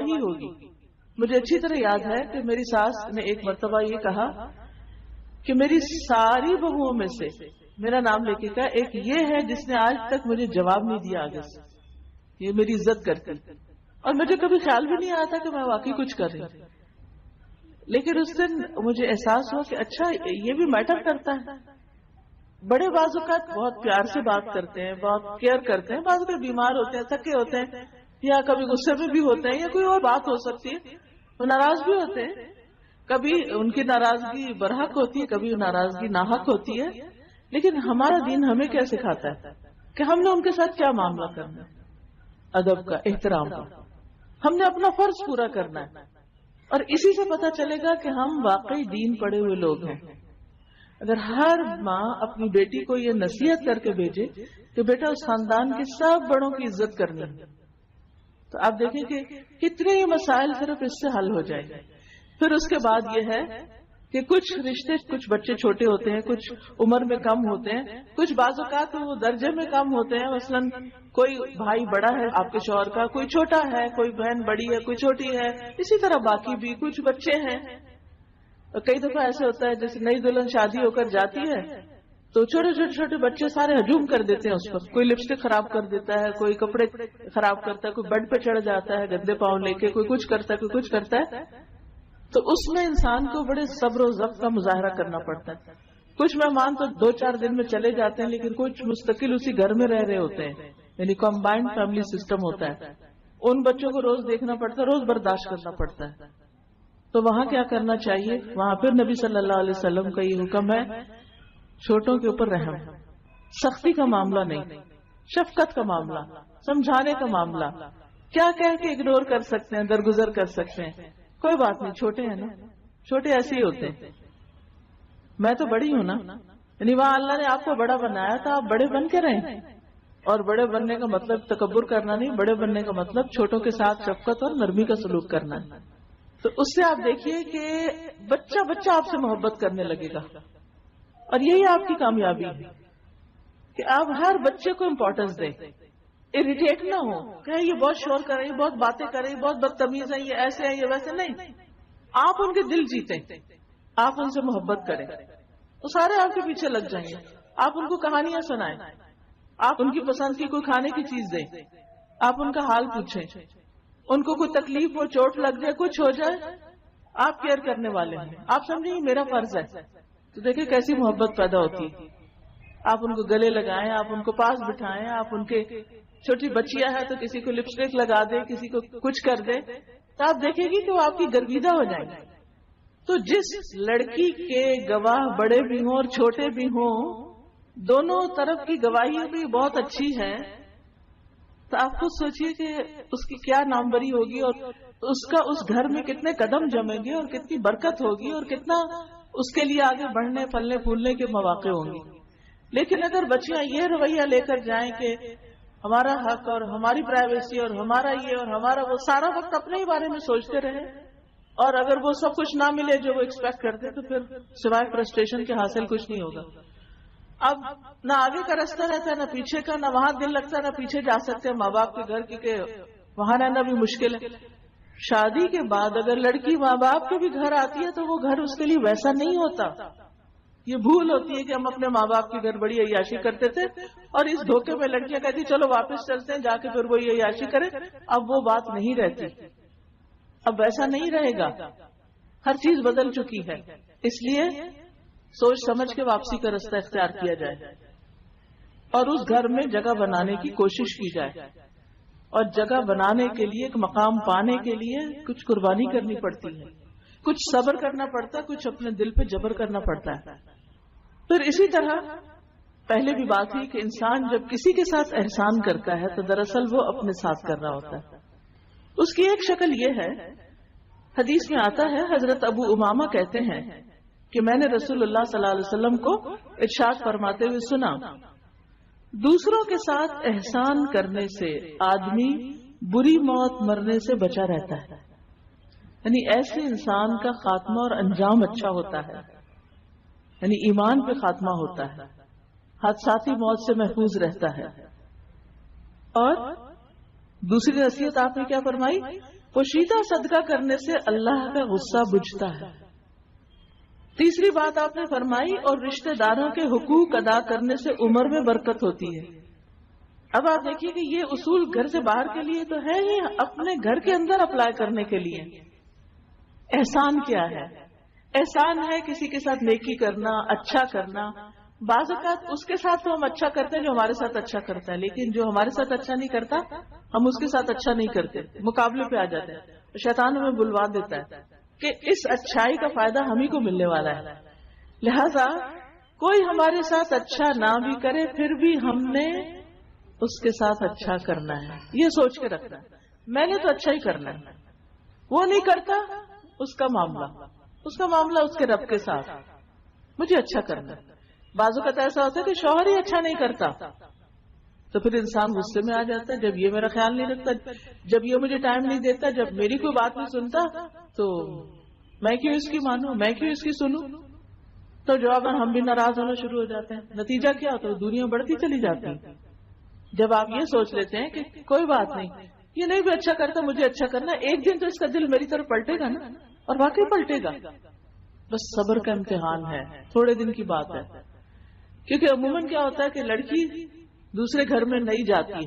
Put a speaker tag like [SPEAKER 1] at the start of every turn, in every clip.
[SPEAKER 1] ہی ہوگی. مجھے اچھی طرح یاد ہے کہ میری ساس نے ایک مرتبہ یہ کہا کہ میری ساری بہوؤں میں سے میرا نام لے کے کہا ایک یہ ہے جس نے آج تک مجھے جواب نہیں دیا آگے سے, یہ میری عزت کرتی, اور مجھے کبھی خیال بھی نہیں آیا تھا کہ میں واقعی کچھ کر رہی. لیکن اس دن مجھے احساس ہوا کہ اچھا یہ بھی میٹر کرتا ہے. بڑے بعض اوقات بہت پیار سے بات کرتے ہیں, بہت کیئر کرتے ہیں, بعض اوقات بیمار ہوتے ہیں, تھکے ہوتے ہیں, یا کبھی غصے میں بھی ہوتے ہیں, یا کوئی اور بات ہو سکتی ہے, وہ ناراض بھی ہوتے ہیں. کبھی ان کی ناراضگی برحق ہوتی ہے, کبھی ناراضگی ناحق ہوتی ہے. لیکن ہمارا دین ہمیں کیا سکھاتا ہے کہ ہم نے ان کے ساتھ کیا معاملہ کرنا ہے, ادب کا, احترام کا. ہم نے اپنا فرض پورا کرنا ہے, اور اسی سے پتہ چلے گا کہ ہم واقعی دین پڑھے ہوئے لوگ ہیں. اگر ہر ماں اپنی بیٹی کو یہ نصیحت کر کے بھیجے کہ بیٹا اس خاندان کے سب بڑوں کی عزت کرنی ہے, تو آپ دیکھیں کہ کتنے ہی مسائل صرف اس سے حل ہو جائیں گے. پھر اس کے بعد یہ ہے کہ کچھ رشتے, کچھ بچے چھوٹے ہوتے ہیں, کچھ عمر میں کم ہوتے ہیں, کچھ بعض اوقات وہ درجے میں کم ہوتے ہیں. مثلاً کوئی بھائی بڑا ہے آپ کے شوہر کا, کوئی چھوٹا ہے, کوئی بہن بڑی ہے, کوئی چھوٹی ہے, اسی طرح باقی بھی کچھ بچے ہیں. کئی دفعہ ایسے ہوتا ہے جیسے نئی دلہن شادی ہو کر جاتی ہے تو چھوٹے چھوٹے چھوٹے بچے سارے ہجوم کر دیتے ہیں اس پر. کوئی لپسٹک خراب کر دیتا ہے, کوئی کپڑے خراب کرتا ہے, کوئی بیڈ پہ چڑھ جاتا ہے گندے پاؤں لے کے, کوئی کچھ کرتا ہے, کوئی کچھ کرتا ہے. تو اس میں انسان کو بڑے صبر و ضبط کا مظاہرہ کرنا پڑتا ہے. کچھ مہمان تو 2-4 دن میں چلے جاتے ہیں, لیکن کچھ مستقل اسی گھر میں رہ رہے ہوتے ہیں, یعنی کمبائنڈ فیملی سسٹم ہوتا ہے. ان بچوں کو روز دیکھنا پڑتا ہے, روز برداشت کرنا پڑتا ہے. تو وہاں کیا کرنا چاہیے؟ وہاں پھر نبی صلی اللہ علیہ وسلم کا یہ حکم ہے, چھوٹوں کے اوپر رحم, سختی کا معاملہ نہیں, شفقت کا معاملہ, سمجھانے کا معاملہ. کیا کہہ کے اگنور کر سکتے ہیں, درگزر کر سکتے ہیں, کوئی بات نہیں, چھوٹے ہیں نا, چھوٹے ایسے ہی ہوتے ہیں. میں تو بڑی ہوں نا, یعنی وہاں اللہ نے آپ کو بڑا بنایا تھا, آپ بڑے بن کے رہیں. اور بڑے بننے کا مطلب تکبر کرنا نہیں, بڑے بننے کا مطلب چھوٹوں کے ساتھ شفقت اور نرمی کا سلوک کرنا ہے. تو اس سے آپ دیکھیے کہ بچہ بچہ آپ سے محبت کرنے لگے گا, اور یہی آپ کی کامیابی ہے کہ آپ ہر بچے کو امپورٹنس دیں. اریٹیٹ نہ ہو کہ یہ بہت شور کر رہی ہے, بہت باتیں کر رہی ہے, بہت بدتمیز ہے, یہ ایسے ہے, یہ ویسے. نہیں, آپ ان کے دل جیتیں, آپ ان سے محبت کریں, تو سارے آپ کے پیچھے لگ جائیں گے. آپ ان کو کہانیاں سنائیں, آپ ان کی پسند کی کوئی کھانے کی چیز دیں, آپ ان کا حال پوچھیں, ان کو کوئی تکلیف ہو, چوٹ لگ جائے, کچھ ہو جائے, آپ کیئر کرنے والے ہیں, آپ سمجھیں یہ میرا فرض ہے. تو دیکھیں کیسی محبت پیدا ہوتی ہے. آپ ان کو گلے لگائیں, آپ ان کو پاس بٹھائیں, آپ ان کے, چھوٹی بچیاں ہیں تو کسی کو لپسٹک لگا دیں, کسی کو کچھ کر دیں, تو آپ دیکھیں گی کہ وہ آپ کی گرویدہ ہو جائیں گے. تو جس لڑکی کے گواہ بڑے بھی ہوں اور چھوٹے بھی ہوں, دونوں طرف کی گواہی بھی بہت اچھی ہے, تو آپ خود سوچئے کہ اس کی کیا ناموری ہوگی, اور اس کا اس گھر میں کتنے قدم جمیں گے, اور کتنی برکت ہوگی, اور کتنا اس کے لیے آگے بڑھنے پھلنے پھولنے کے مواقع ہوں گے. لیکن اگر بچیاں یہ رویہ لے کر جائیں کہ ہمارا حق اور ہماری پرائیویسی اور ہمارا یہ اور ہمارا وہ, سارا وقت اپنے ہی بارے میں سوچتے رہے, اور اگر وہ سب کچھ نہ ملے جو وہ ایکسپیکٹ کرتے, تو پھر سوائے فرسٹریشن کے حاصل کچھ نہیں ہوگا. اب نہ آگے کا راستہ رہتا ہے, نہ پیچھے کا, نہ وہاں دل لگتا ہے, نہ پیچھے جا سکتے ہیں ماں باپ کے گھر, کیونکہ وہاں رہنا بھی مشکل ہے. شادی کے بعد اگر لڑکی ماں باپ کے بھی گھر آتی ہے تو وہ گھر اس کے لیے ویسا نہیں ہوتا. یہ بھول ہوتی ہے کہ ہم اپنے ماں باپ کے گھر بڑی عیاشی کرتے تھے, اور اس دھوکے میں لڑکیاں کہتی چلو واپس چلتے ہیں, جا کے پھر وہ عیاشی کرے. اب وہ بات نہیں رہتی, اب ویسا نہیں رہے گا, ہر چیز بدل چکی ہے. اس لیے سوچ سمجھ کے واپسی کا راستہ اختیار کیا جائے, اور اس گھر میں جگہ بنانے کی کوشش کی جائے. اور جگہ بنانے کے لیے, ایک مقام پانے کے لیے کچھ قربانی کرنی پڑتی ہے, کچھ صبر کرنا پڑتا ہے, کچھ اپنے دل پہ جبر کرنا پڑتا ہے. پھر اسی طرح پہلے بھی بات ہوئی کہ انسان جب کسی کے ساتھ احسان کرتا ہے تو دراصل وہ اپنے ساتھ کر رہا ہوتا ہے. اس کی ایک شکل یہ ہے, حدیث میں آتا ہے, حضرت ابو امامہ کہتے ہیں کہ میں نے رسول اللہ صلی اللہ علیہ وسلم کو ارشاد فرماتے ہوئے سنا, دوسروں کے ساتھ احسان کرنے سے آدمی بری موت مرنے سے بچا رہتا ہے. یعنی ایسے انسان کا خاتمہ اور انجام اچھا ہوتا ہے, یعنی ایمان پہ خاتمہ ہوتا ہے, حادثاتی موت سے محفوظ رہتا ہے. اور دوسری نصیحت آپ نے کیا فرمائی پوشیدہ صدقہ کرنے سے اللہ کا غصہ بجھتا ہے۔ تیسری بات آپ نے فرمائی، اور رشتہ داروں کے حقوق ادا کرنے سے عمر میں برکت ہوتی ہے۔ اب آپ دیکھیے کہ یہ اصول گھر سے باہر کے لیے تو ہے ہی، اپنے گھر کے اندر اپلائی کرنے کے لیے۔ احسان کیا ہے؟ احسان ہے کسی کے ساتھ نیکی کرنا، اچھا کرنا۔ بعض اوقات اس کے ساتھ تو ہم اچھا کرتے ہیں جو ہمارے ساتھ اچھا کرتا ہے، لیکن جو ہمارے ساتھ اچھا نہیں کرتا ہم اس کے ساتھ اچھا نہیں کرتے، مقابلے پہ آ جاتے ہیں۔ شیطان ہمیں بلوا دیتا ہے کہ اس اچھائی کا فائدہ ہم ہی کو ملنے والا ہے، لہذا کوئی ہمارے ساتھ اچھا نہ بھی کرے پھر بھی ہم نے اس کے ساتھ اچھا کرنا ہے، یہ سوچ کے رکھنا ہے میں نے تو اچھا ہی کرنا ہے۔ وہ نہیں کرتا، اس کا معاملہ اس کے رب کے ساتھ، مجھے اچھا کرنا ہے۔ بعض اوقات ایسا ہوتا ہے کہ شوہر ہی اچھا نہیں کرتا تو پھر انسان غصے میں آ جاتا ہے، جب یہ میرا خیال نہیں رکھتا، جب یہ مجھے ٹائم نہیں دیتا، جب میری کوئی بات نہیں سنتا تو میں کیوں اس کی مانوں، میں کیوں اس کی سنوں؟ تو جواباً ہم بھی ناراض ہونا شروع ہو جاتے ہیں۔ نتیجہ کیا ہوتا ہے؟ دنیا بڑھتی چلی جاتی ہے۔ جب آپ یہ سوچ لیتے ہیں کہ کوئی بات نہیں، یہ نہیں بھی اچھا کرتا، مجھے اچھا کرنا، ایک دن تو اس کا دل میری طرف پلٹے گا نا، اور واقعی پلٹے گا۔ بس صبر کا امتحان ہے، تھوڑے دن کی بات ہے، کیونکہ عموماً کیا ہوتا ہے کہ لڑکی دوسرے گھر میں نہیں جاتی،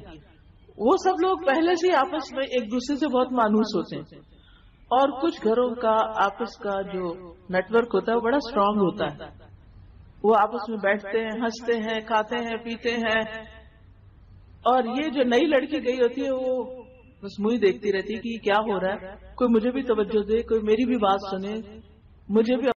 [SPEAKER 1] وہ سب لوگ پہلے سے آپس میں ایک دوسرے سے بہت مانوس ہوتے ہیں، اور کچھ گھروں کا آپس کا جو نیٹ ورک ہوتا ہے وہ بڑا اسٹرانگ ہوتا ہے، وہ آپس میں بیٹھتے ہیں، ہنستے ہیں، کھاتے ہیں، پیتے ہیں، اور یہ جو نئی لڑکی گئی ہوتی ہے وہ بس منہ ہی دیکھتی رہتی ہے کہ یہ کیا ہو رہا ہے، کوئی مجھے بھی توجہ دے، کوئی میری بھی بات سنے، مجھے بھی